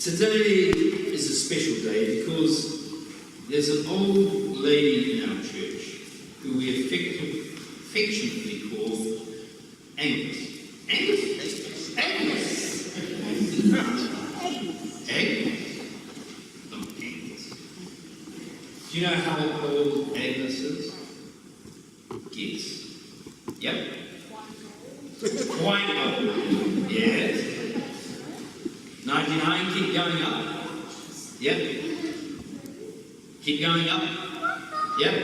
Today is a special day because there's an old lady in our church who we affectionately call Agnes. Agnes? Agnes! Agnes? Not Agnes. Do you know how old Agnes is? Guess. Yep. Quite old. Yes. 99, keep going up. Yep. Keep going up. Yep.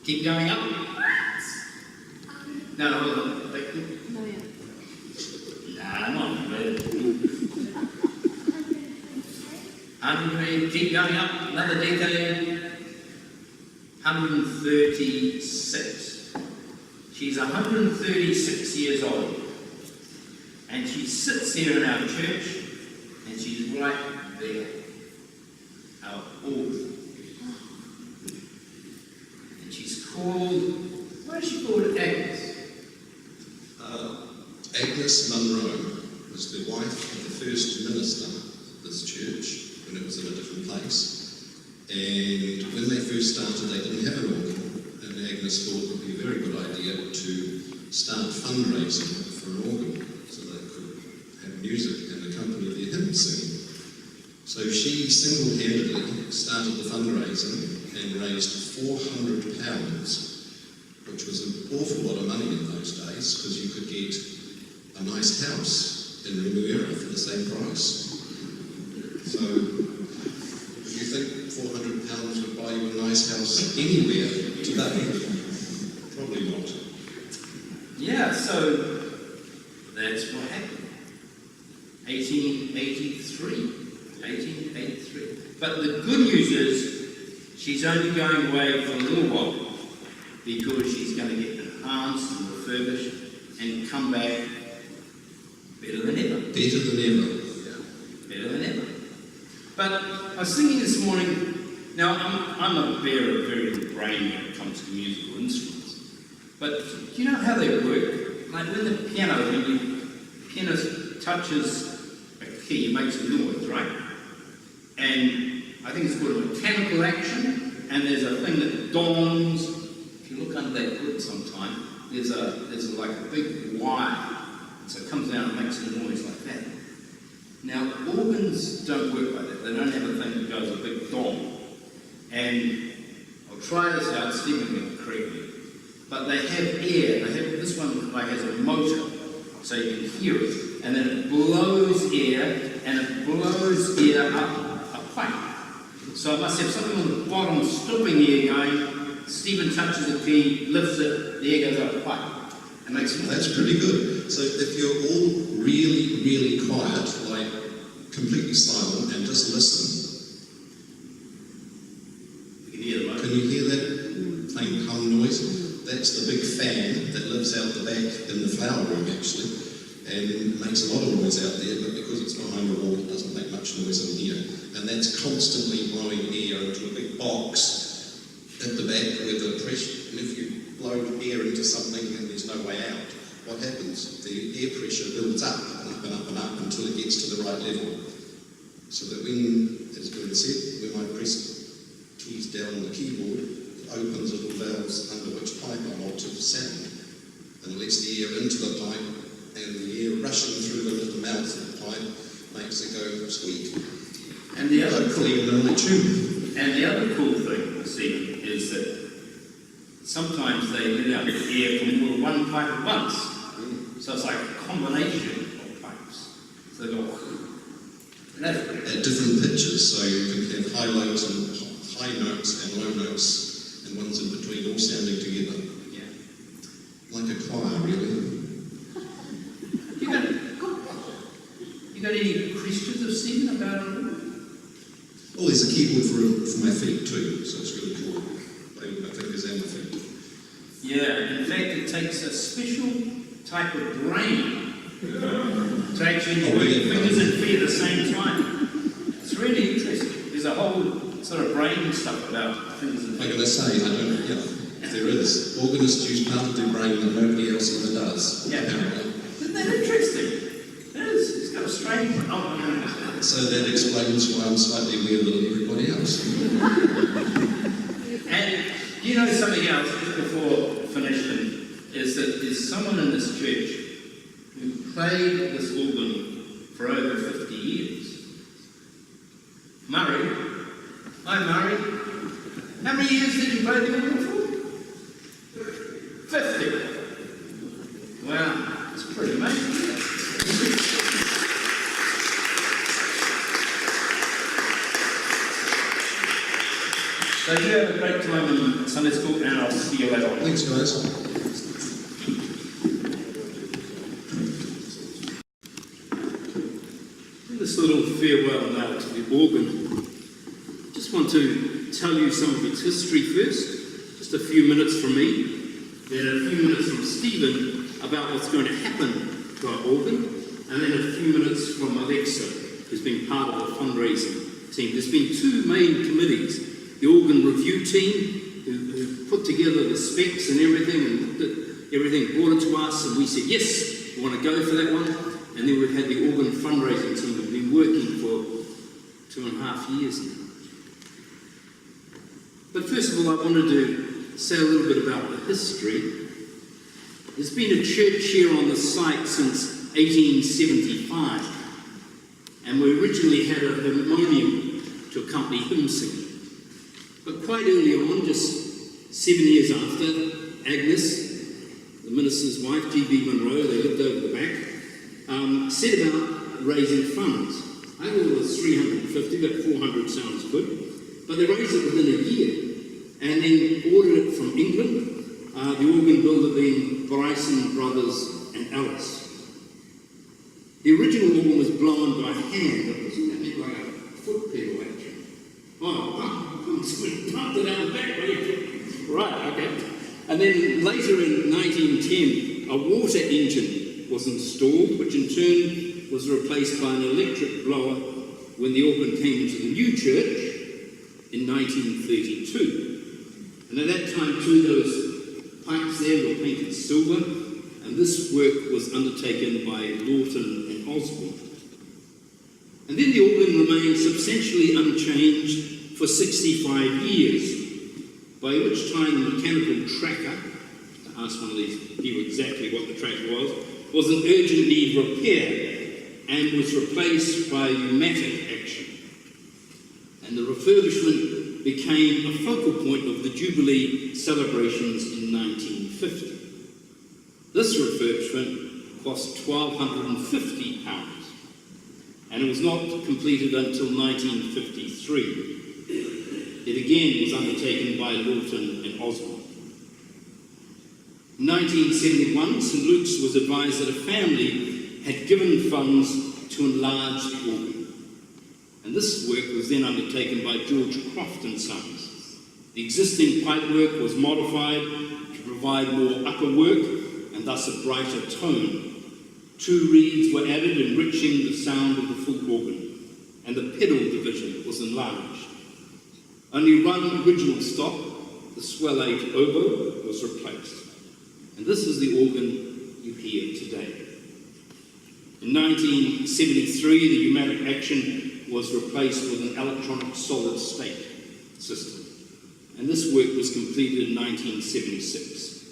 Keep going up. No, hold on. Nah, not really. 100, keep going up. Another decade. 136. She's 136 years old. And she sits here in our church, and she's right there, our organ. And she's called, what is she called, Agnes? Agnes Munro was the wife of the first minister of this church when it was in a different place. And when they first started, they didn't have an organ. And Agnes thought it would be a very good idea to start fundraising for an organ, music and accompany their hymn singing. So she single-handedly started the fundraising and raised £400, which was an awful lot of money in those days because you could get a nice house in Remuera for the same price. So do you think £400 would buy you a nice house anywhere today? Probably not. Yeah, so that's what happened. 1883. But the good news is she's only going away for a little while because she's going to get enhanced and refurbished and come back better than ever. Better than ever. Yeah. Better than ever. But I was thinking this morning, now I'm a bearer of very little brain when it comes to musical instruments. But do you know how they work? Like when the pianist touches a key, it makes a noise, right? And I think it's called a mechanical action, and there's a thing that dongs. If you look under that hood sometime, there's like a big wire, so it comes down and makes a noise like that. Now, organs don't work like that. They don't have a thing that goes a big dong. And I'll try this out, Stephen can correct me. But they have air. This one like has a motor, so you can hear it. And then it blows air, and it blows air up a pipe. So it must have something on the bottom stopping the air going. Stephen touches the key, lifts it, the air goes up a pipe. It makes noise. That's pretty good. So if you're all really, really quiet, like completely silent, and just listen. You can hear the motor. Can you hear that faint hum noise? That's the big fan that lives out the back in the flower room, actually. And it makes a lot of noise out there, but because it's behind a wall, it doesn't make much noise in here. And that's constantly blowing air into a big box at the back where the pressure, and if you blow air into something and there's no way out, what happens? The air pressure builds up and up and up and up until it gets to the right level. So that when, as Glenn said, when I press keys down on the keyboard, it opens little valves under which pipe I want to sound. And lets the air into the pipe, and the air rushing through the little mouth of the pipe makes it go sweet. And the other hopefully in a tune. And the other cool thing, Stephen, is that sometimes they let out the air from more than one pipe at once. So it's like a combination of pipes. So they go, and that's pretty at different pitches, so you can have high notes and high notes and low notes, and ones in between all sounding together. Yeah. Like a choir, really. You got any questions of Stephen about it? Oh, there's a keyboard for my feet too, so it's really cool. Playing with my fingers and my feet. Yeah, in fact, it takes a special type of brain to actually work fingers and feet at the same time. It's really interesting. There's a whole sort of brain stuff about fingers and feet. I'm going to say, I don't, yeah, there is. Organists use part of their brain that nobody else ever does, yeah. apparently. Isn't that interesting? It is. It's got a strange... So that explains why I'm slightly weirder than everybody else. And you know something else, just before finishing, is that there's someone in this church who played this organ for over 50 years. Murray. Hi, Murray. How many years did you play the organ for? 50. Wow, it's pretty amazing, isn't it? So you have a great time in Sunday school, and I'll see you later on. Thanks, guys. This little farewell now to the organ. Just want to tell you some of its history first. Just a few minutes from me, then a few minutes from Stephen about what's going to happen to our organ, and then a few minutes from Alexa, who's been part of the fundraising team. There's been two main committees. The organ review team, who put together the specs and everything, and looked at everything, brought it to us, and we said, yes, we want to go for that one. And then we've had the organ fundraising team who've been working for 2.5 years now. But first of all, I wanted to say a little bit about the history. There's been a church here on the site since 1875, and we originally had a harmonium to accompany hymn singing. But quite early on, just 7 years after, Agnes, the minister's wife, G.B. Monroe, they lived over the back, set about raising funds. I thought it was 350, but 400 sounds good. But they raised it within a year, and then ordered it from England, the organ builder being Bryson Brothers and Ellis. The original organ was blown by hand. It was like a foot pedal, actually. Pumped it out the back. Right, okay. And then later in 1910, a water engine was installed, which in turn was replaced by an electric blower when the organ came into the new church in 1932. And at that time too, those pipes there were painted silver, and this work was undertaken by Lawton and Osborne. And then the organ remained substantially unchanged for 65 years, by which time the mechanical tracker, to ask one of these people exactly what the tracker was in urgent need of repair and was replaced by pneumatic action. And the refurbishment became a focal point of the Jubilee celebrations in 1950. This refurbishment cost £1,250, and it was not completed until 1953. It again was undertaken by Lawton and Osborne. In 1971, St Luke's was advised that a family had given funds to enlarge the organ. And this work was then undertaken by George Croft and Sons. The existing pipework was modified to provide more upper work and thus a brighter tone. 2 reeds were added, enriching the sound of the full organ, and the pedal division was enlarged. Only one original stop, the swell-8 oboe, was replaced. And this is the organ you hear today. In 1973, the pneumatic action was replaced with an electronic solid-state system. And this work was completed in 1976.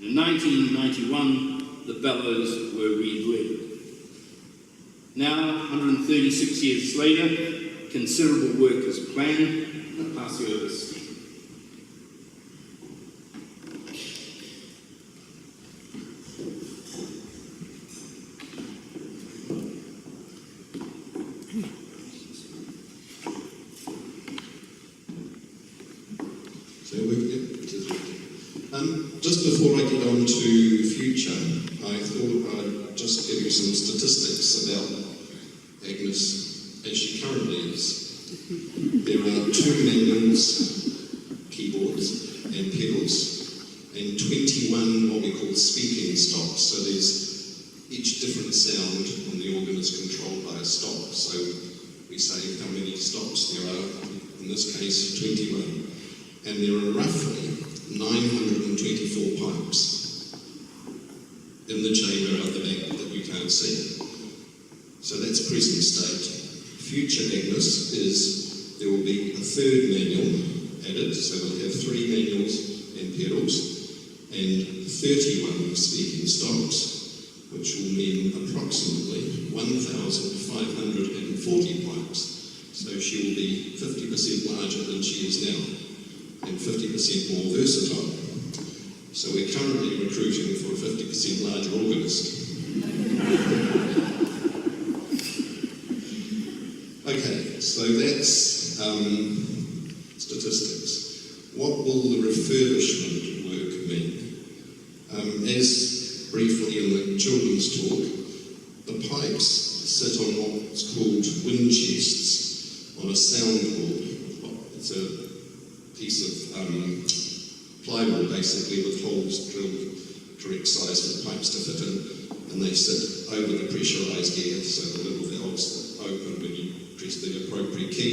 In 1991, the bellows were re-threaded. Now, 136 years later, considerable work is planned. I'll pass you over to Steve. Just before I get on to future, I thought I'd just give you some statistics about Agnes as she currently is. There are 2 mandolins, keyboards and pedals, and 21 what we call speaking stops. So there's each different sound on the organ is controlled by a stop. So we say how many stops there are, in this case 21. And there are roughly 924 pipes in the chamber at the back that we can't see. So that's present state. future Agnes is there will be a third manual added, so we'll have 3 manuals and pedals, and 31 speaking stops, which will mean approximately 1,540 pipes. So she will be 50% larger than she is now, and 50% more versatile. So we're currently recruiting for a 50% larger organist. Okay, so that's statistics. What will the refurbishment work mean? As briefly in the children's talk, the pipes sit on what's called wind chests on a soundboard. It's a piece of plywood basically with holes drilled correct size for the pipes to fit in, and they sit over the pressurised air, so the little valves that open when you press the appropriate key,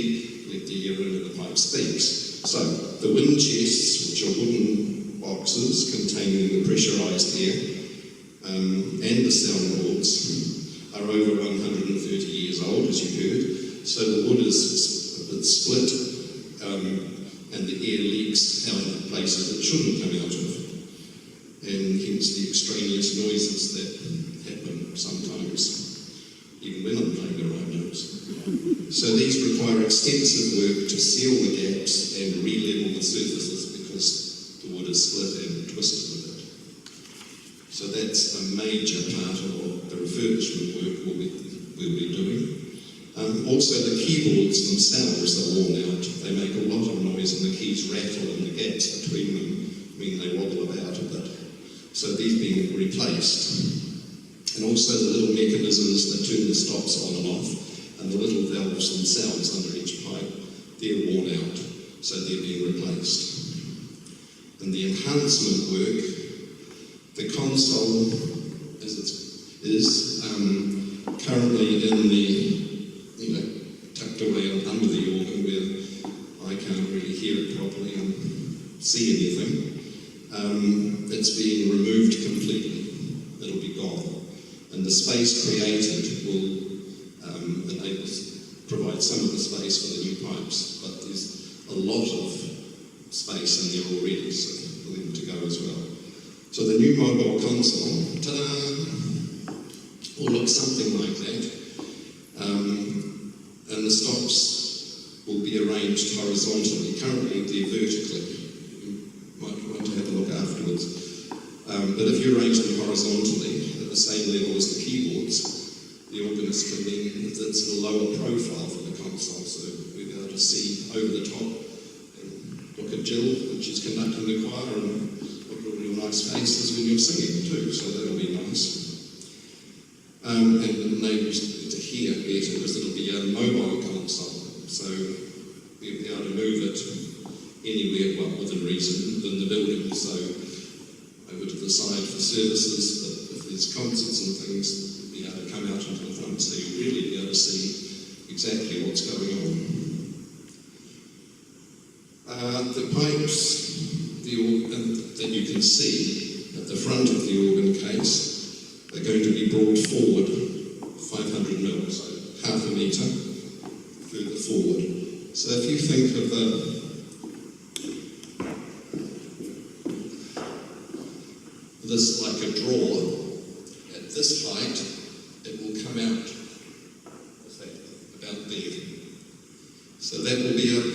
let the air in and the pipe speaks. So the wind chests, which are wooden boxes containing the pressurised air, and the soundboards are over 130 years old, as you heard. So the wood is a bit split, and the air leaks out of places it shouldn't come out of, and hence the extraneous noises that happen sometimes, even when I'm playing the right notes. So these require extensive work to seal the gaps and re-level the surfaces because the wood is split and twisted with it. So that's a major part of what the refurbishment work we'll be doing. Also the keyboards themselves are worn out. They make a lot of noise and the keys rattle and the gaps between them mean they wobble about a bit. So these being replaced. And also the little mechanisms that turn the stops on and off, and the little valves themselves under each pipe, they're worn out, so they're being replaced. And the enhancement work, the console is currently in the, tucked away under the organ where I can't really hear it properly and see anything. It's being removed completely. It'll be gone. And the space created will provide some of the space for the new pipes, but there's a lot of space in there already, so for them to go as well. So the new mobile console, ta-da, will look something like that. And the stops will be arranged horizontally. Currently they're vertically. You might want to have a look afterwards. But if you arrange them horizontally at the same level as the keyboards, the organist can then, it's a lower profile for the console, so we'll be able to see over the top and look at Jill when she's conducting the choir and look at all your nice faces when you're singing too, so that'll be nice. And it enables you to hear better because it'll be a mobile console, so we'll be able to move it anywhere, well, within reason, within the building, so over to the side for services, but if there's concerts and things, you'll be able to come out into the front, so you'll really be able to see exactly what's going on. The pipes that you can see at the front of the organ case are going to be brought forward 500 mil, so half a metre further forward. So if you think of this like a drawer, at this height, it will come out about there. So that will be up,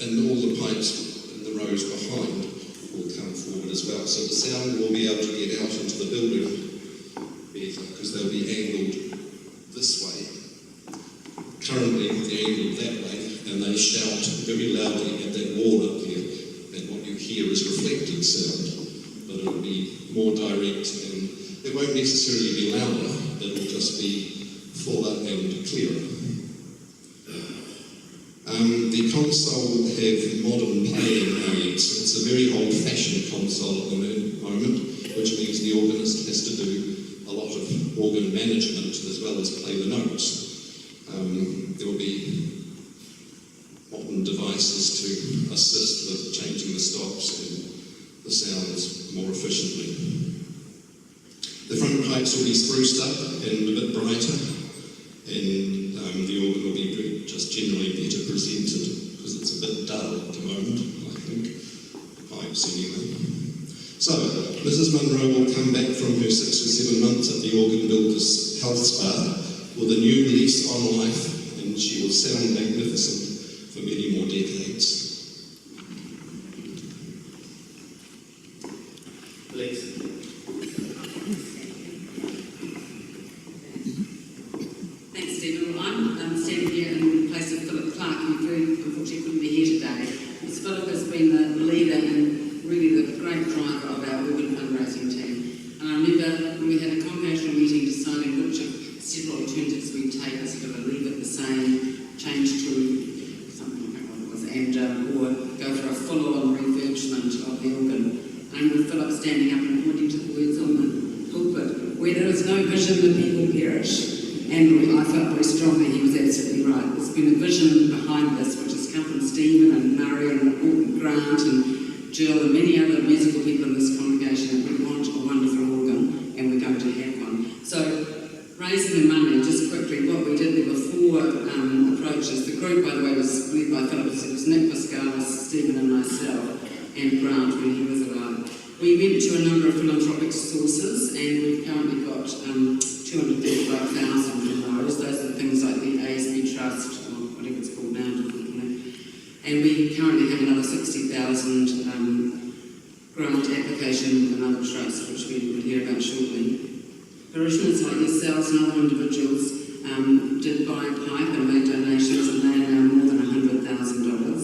and all the pipes in the rows behind will come forward as well. So the sound will be able to get out into the building better because they'll be angled this way. Currently they're angled that way, and they shout very loudly at that wall up there, and what you hear is reflected sound. But it'll be more direct, and it won't necessarily be louder, it'll just be fuller and clearer. The console will have modern playing aids. It's a very old-fashioned console at the moment, which means the organist has to do a lot of organ management as well as play the notes. There will be modern devices to assist with changing the stops and the sounds more efficiently. The front pipes will be spruced up and a bit brighter, and the organ will be just generally better presented because it's a bit dull at the moment, I think, the pipes anyway. So, Mrs Munro will come back from her 6 or 7 months at the Organ Builders Health Spa with a new lease on life, and she will sound magnificent for many more decades. Please. Thanks, Stephen. Well, I'm standing here in place of Philip Clark, who very unfortunately couldn't be here today. Because Philip has been the leader and really the great driver of our organ fundraising team. And I remember when we had a congregational meeting deciding which of several alternatives we'd take, as whether leave it the same, change to something, I can't remember what it was, and or go for a full-on refurbishment of the organ. And I remember Philip standing up and pointing to the words on the pulpit, "Where there is no vision, the people perish." And I felt very strongly he was absolutely right. There's been a vision behind this, which has come from Stephen and Murray and Grant and Jill and many other musical people in this congregation, that we want a wonderful organ, and we're going to have one. So, raising the money, just quickly, what we did, there were 4 approaches. The group, by the way, was led by Philip. It was Nick Pascalis, Stephen and myself, and Grant when he was alive. We went to a number of philanthropic sources, and we've currently got 235,000 from those. Those are things like the ASB Trust, or whatever it's called now, differently. And we currently have another 60,000 grant application with another trust, which we will hear about shortly. Parishioners like yourselves and other individuals did buy a pipe and made donations, and they are now more than $100,000.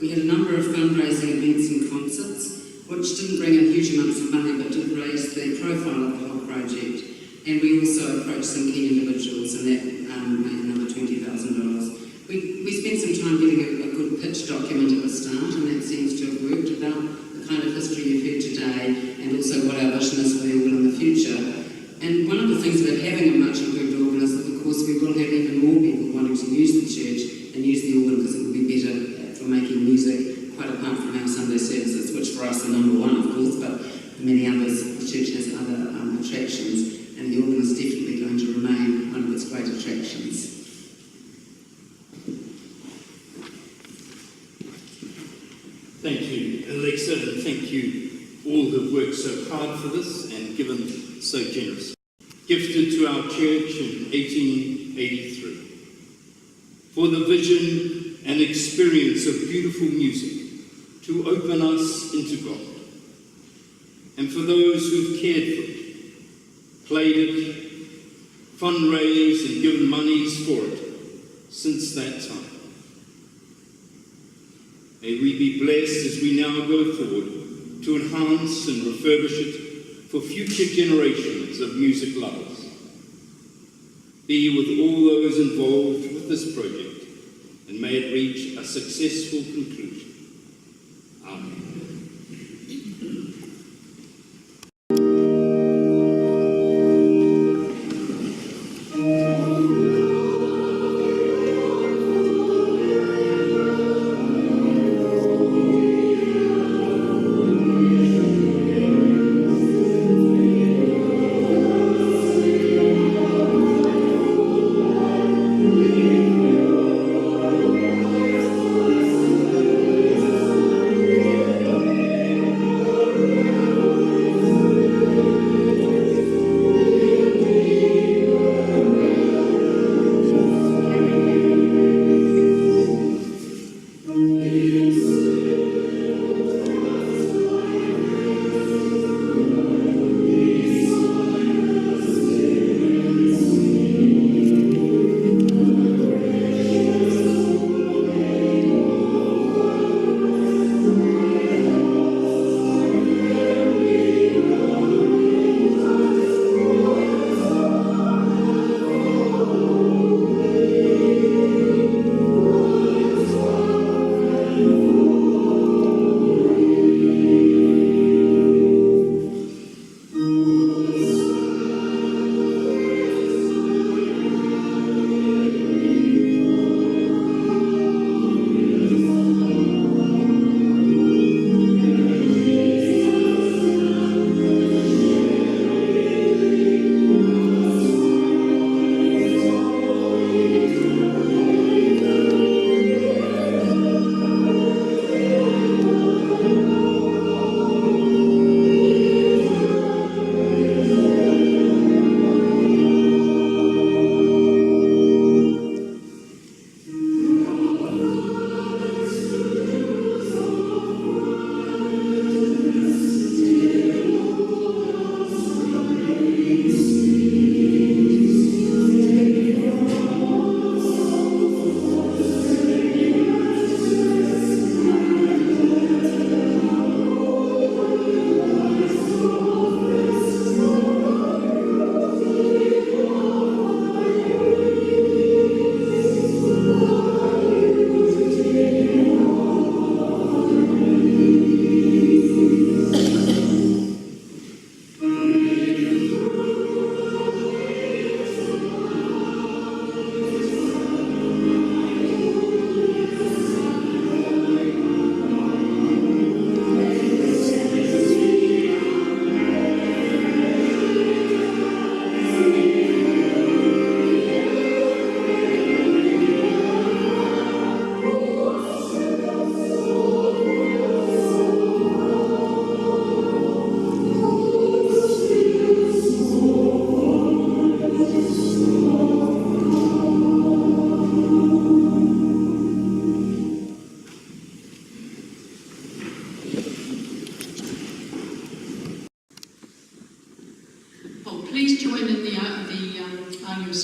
We had a number of fundraising events and concerts, which didn't bring in huge amounts of money, but did raise the profile of the whole project. And we also approached some key individuals, and that made another $20,000. We spent some time getting a good pitch document at the start, and that seems to have worked, about the kind of history you've heard today, and also what our vision is for the organ in the future. And one of the things about having a much improved organ is that, of course, we will have even more people wanting to use the church and use the organ, because it will be better for making music, quite apart from our Sunday services, which for us are number 1, of course, but for many others, the church has other attractions, and the organ is definitely going to remain one of its great attractions. Thank you, Alexa, and thank you all who've worked so hard for this and given so generously. Gifted to our church in 1883 for the vision and experience of beautiful music to open us into God, and for those who've cared for it, played it, fundraised and given monies for it since that time. May we be blessed as we now go forward to enhance and refurbish it for future generations of music lovers. Be with all those involved with this project, and may it reach a successful conclusion. Amen.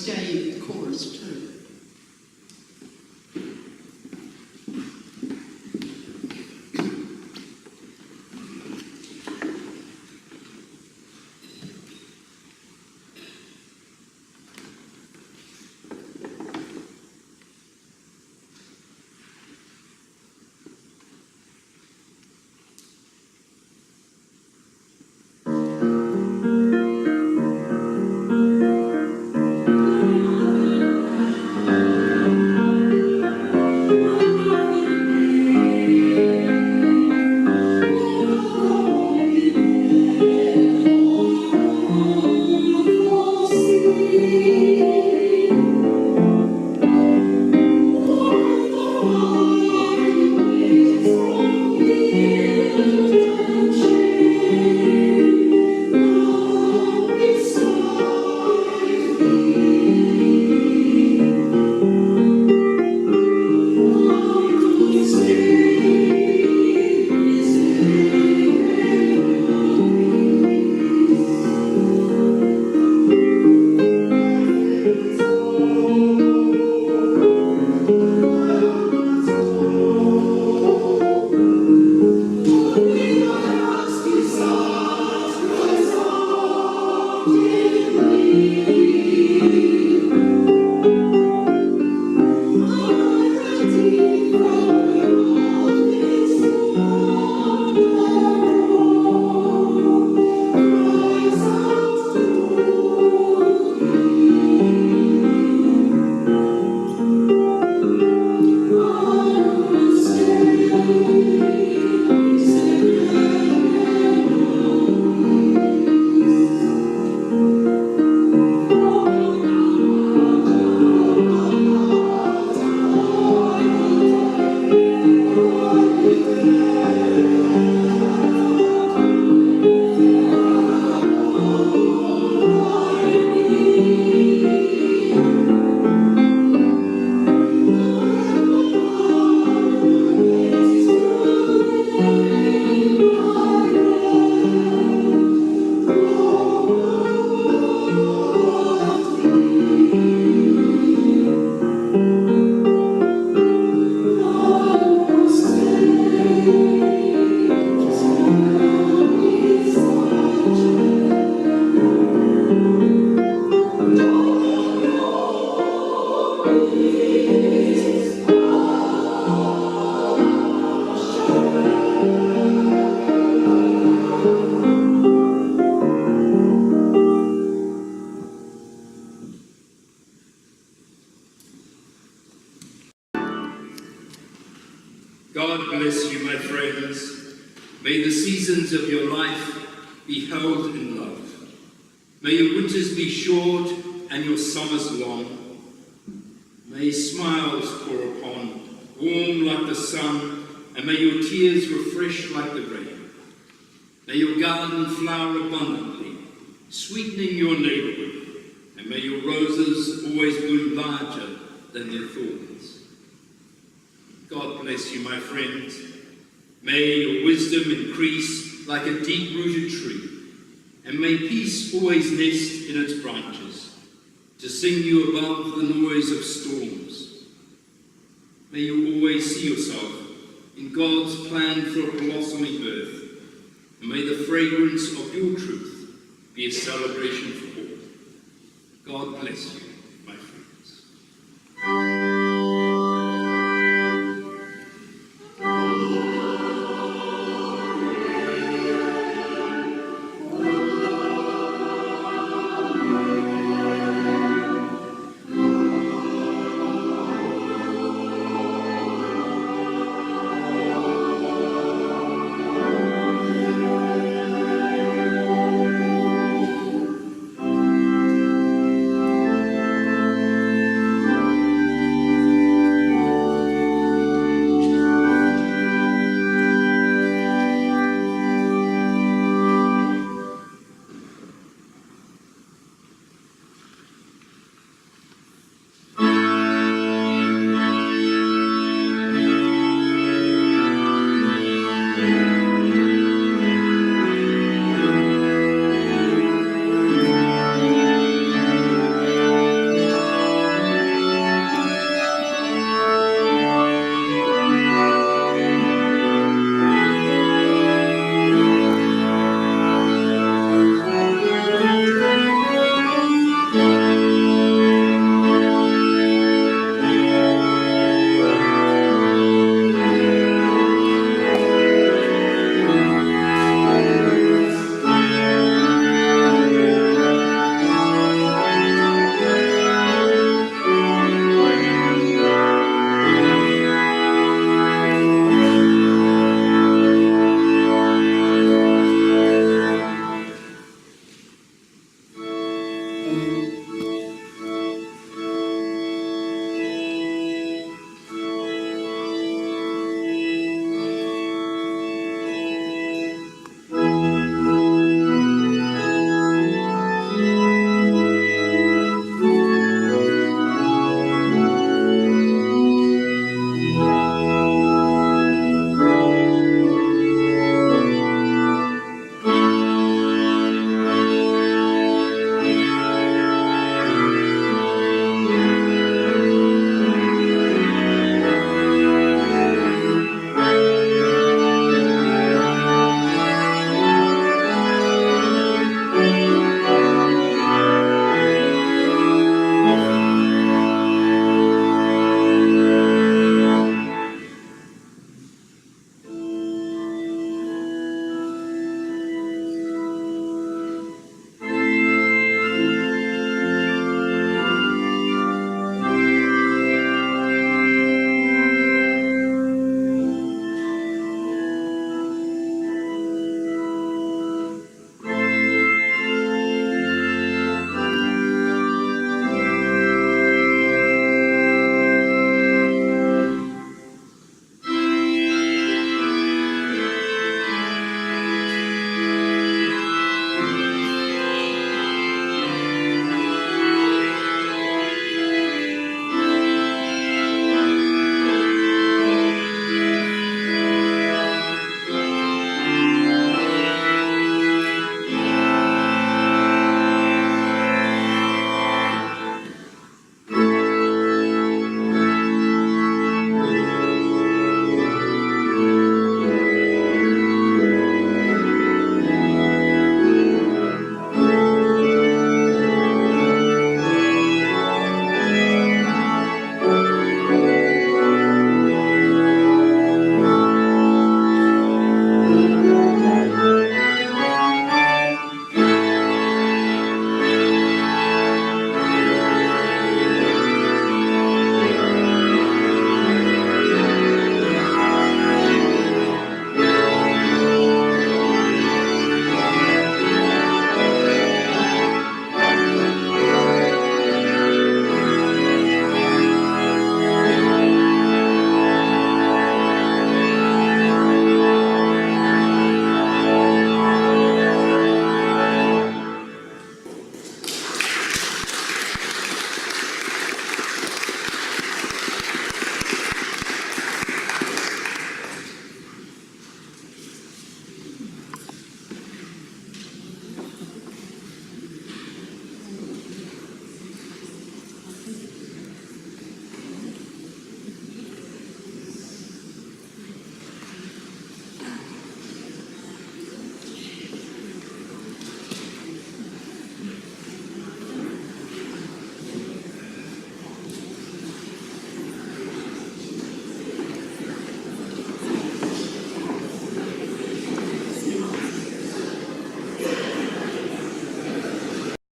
stay chorus too. God bless you, my friends. May the seasons of your life be held in love. May your winters be short and your summers long. May smiles pour upon, warm like the sun, and may your tears refresh like the rain. May your garden flower abundantly, sweetening your neighbourhood, and may your roses always bloom larger than their thorns. God bless you, my friends. May your wisdom increase like a deep-rooted tree, and may peace always nest in its branches, to sing you above the noise of storms. May you always see yourself in God's plan for a blossoming earth, and may the fragrance of your truth be a celebration for all. God bless you.